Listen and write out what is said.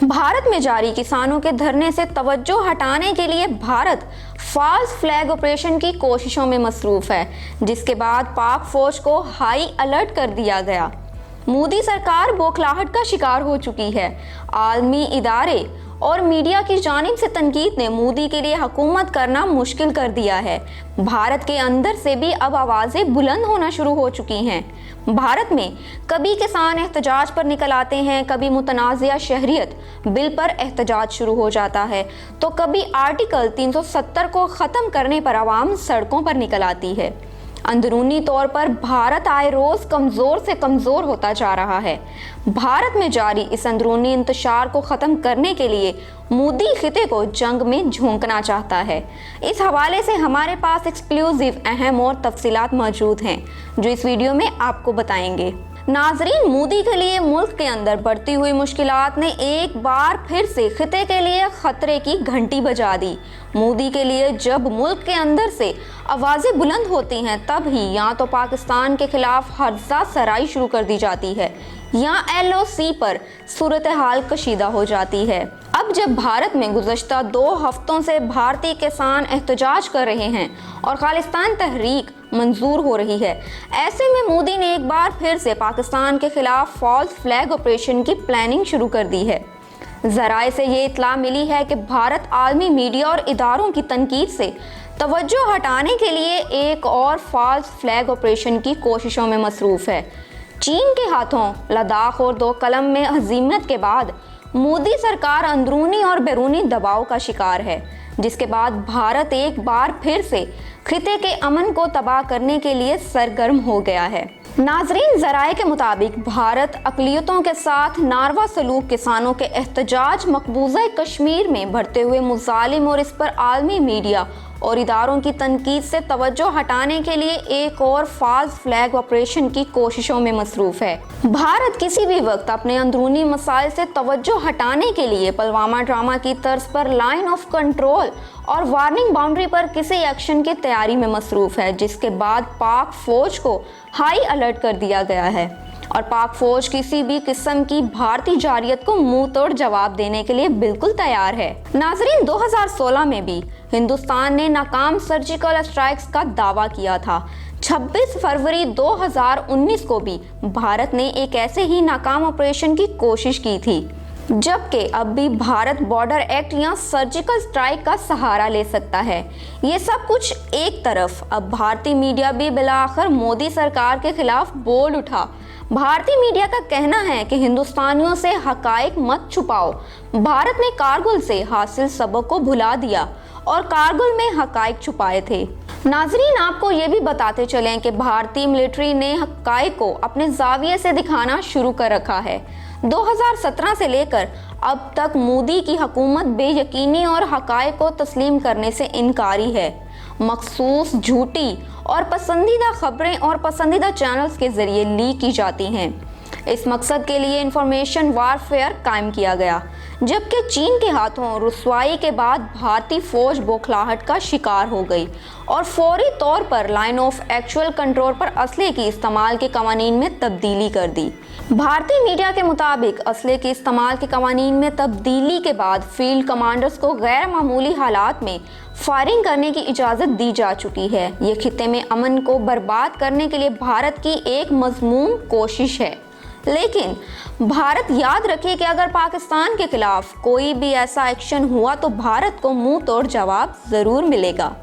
भारत में जारी किसानों के धरने से तवज्जो हटाने के लिए भारत फॉल्स फ्लैग ऑपरेशन की कोशिशों में मसरूफ है, जिसके बाद पाक फौज को हाई अलर्ट कर दिया गया। मोदी सरकार बौखलाहट का शिकार हो चुकी है। आलमी इदारे और मीडिया की जानिब से तनकीद ने मोदी के लिए हुकूमत करना मुश्किल कर दिया है। भारत के अंदर से भी अब आवाज़ें बुलंद होना शुरू हो चुकी हैं। भारत में कभी किसान एहतजाज पर निकल आते हैं, कभी मुतनाज़िया शहरियत बिल पर एहतजाज शुरू हो जाता है, तो कभी आर्टिकल 370 को ख़त्म करने पर आवाम सड़कों पर निकल आती है। अंदरूनी तौर पर भारत आए रोज कमजोर से कमजोर होता जा रहा है। भारत में जारी इस अंदरूनी इंतशार को ख़त्म करने के लिए मोदी खिते को जंग में झोंकना चाहता है। इस हवाले से हमारे पास एक्सक्लूसिव अहम और तफसीलात मौजूद हैं, जो इस वीडियो में आपको बताएंगे। नाजरीन, मोदी के लिए मुल्क के अंदर बढ़ती हुई मुश्किलात ने एक बार फिर से खिते के लिए खतरे की घंटी बजा दी। मोदी के लिए जब मुल्क के अंदर से आवाज़ें बुलंद होती हैं, तब ही या तो पाकिस्तान के खिलाफ हर्जा सराई शुरू कर दी जाती है या LOC पर सूरत हाल कशीदा हो जाती है। अब जब भारत में गुज़श्ता 2 हफ्तों से भारतीय किसान एहतजाज कर रहे हैं और खालिस्तान तहरीक मंजूर हो रही है, ऐसे में मोदी ने एक बार फिर से पाकिस्तान के खिलाफ फॉल्स फ्लैग ऑपरेशन की प्लानिंग शुरू कर दी है। ज़राए से ये इत्तला मिली है कि भारत आलमी मीडिया और इदारों की तनकीद से तवज्जो हटाने के लिए एक और फॉल्स फ्लैग ऑपरेशन की कोशिशों में मसरूफ़ है। चीन के हाथों लद्दाख और 2 कलम में हज़ीमत के बाद मोदी सरकार अंदरूनी और बैरूनी दबाव का शिकार है, जिसके बाद भारत एक बार फिर से खिते के अमन को तबाह करने के लिए सरगर्म हो गया है। नाजरीन, ज़राए के मुताबिक भारत अक़लियतों के साथ नारवा सलूक किसानों के एहतजाज मकबूजा कश्मीर में बढ़ते हुए मुज़ालिम और इस पर आलमी मीडिया और इदारों की तनकीद से तवज्जो हटाने के लिए एक और फॉल्स फ्लैग ऑपरेशन की कोशिशों में मसरूफ़ है। भारत किसी भी वक्त अपने अंदरूनी मसाइल से तवज्जो हटाने के लिए पुलवामा ड्रामा की तर्ज पर लाइन ऑफ कंट्रोल और वार्निंग बाउंड्री पर किसी एक्शन की तैयारी में मसरूफ़ है, जिसके बाद पाक फौज को हाई अलर्ट कर दिया गया है और पाक फौज किसी भी किस्म की भारतीय जारियत को मुंह तोड़ जवाब देने के लिए बिल्कुल तैयार है। नाजरीन, 2016 में भी हिंदुस्तान ने नाकाम सर्जिकल स्ट्राइक्स का दावा किया था। 26 फरवरी 2019 को भी भारत ने एक ऐसे ही नाकाम ऑपरेशन की कोशिश की थी, जबकि अब भी भारत बॉर्डर एक्ट या सर्जिकल स्ट्राइक का सहारा ले सकता है। ये सब कुछ एक तरफ, अब भारतीय मीडिया भी बिलाखिर मोदी सरकार के खिलाफ बोल उठा। भारतीय मीडिया का कहना है कि हिंदुस्तानियों से हकाइक मत छुपाओ। भारत ने कारगिल से हासिल सबक को भुला दिया और कारगिल में हकाइक छुपाए थे। नाजरीन, आपको ये भी बताते चलें कि भारतीय मिलिट्री ने हकाइक को अपने जाविये से दिखाना शुरू कर रखा है। 2017 से लेकर अब तक मोदी की हुकूमत बेयकीनी और हकाइक को तस्लीम करने से इनकारी है। मखसूस झूठी और पसंदीदा खबरें और पसंदीदा चैनल्स के जरिए लीक की जाती हैं। इस मकसद के लिए इंफॉर्मेशन वारफेयर कायम किया गया, जबकि चीन के हाथों रुसवाई के बाद भारतीय फौज बौखलाहट का शिकार हो गई और फौरी तौर पर लाइन ऑफ एक्चुअल कंट्रोल पर असले की इस्तेमाल के कवानीन में तब्दीली कर दी। भारतीय मीडिया के मुताबिक असले के इस्तेमाल के कवानीन में तब्दीली के बाद फील्ड कमांडर्स को गैर मामूली हालात में फायरिंग करने की इजाज़त दी जा चुकी है। ये खिते में अमन को बर्बाद करने के लिए भारत की एक मज़मूम कोशिश है। लेकिन भारत याद रखे कि अगर पाकिस्तान के खिलाफ कोई भी ऐसा एक्शन हुआ तो भारत को मुंह तोड़ जवाब ज़रूर मिलेगा।